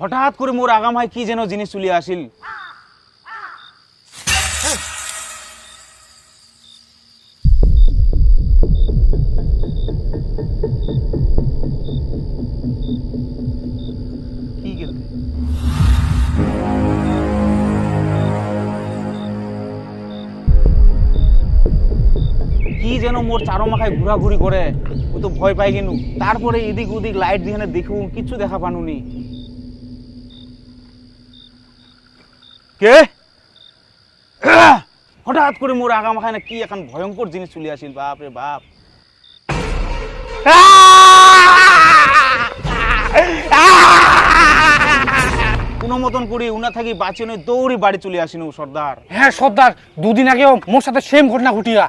হঠাৎ করে মোর আগামায় কি যেন জিনিস চলে আসিল। কি গেল কি যেন মোর চারো মাথায় ঘোরাঘুরি করে, ও তো ভয় পাই গেনু। তারপরে এদিক ওদিক লাইট দিয়ে দেখু, কিছু দেখা পানুনি। কে হঠাৎ করে মোর আগা মাখায় না কি এখন ভয়ঙ্কর জিনিস চলে আসিল, বাপ রে বাপ। কোনো মতন করি উনা থাকি বাঁচিয়ে দৌড়ি বাড়ি চলে আসিনু সর্দার। হ্যাঁ সর্দার, দুদিন আগেও মোর সাথে সেম ঘটনা ঘটিয়া।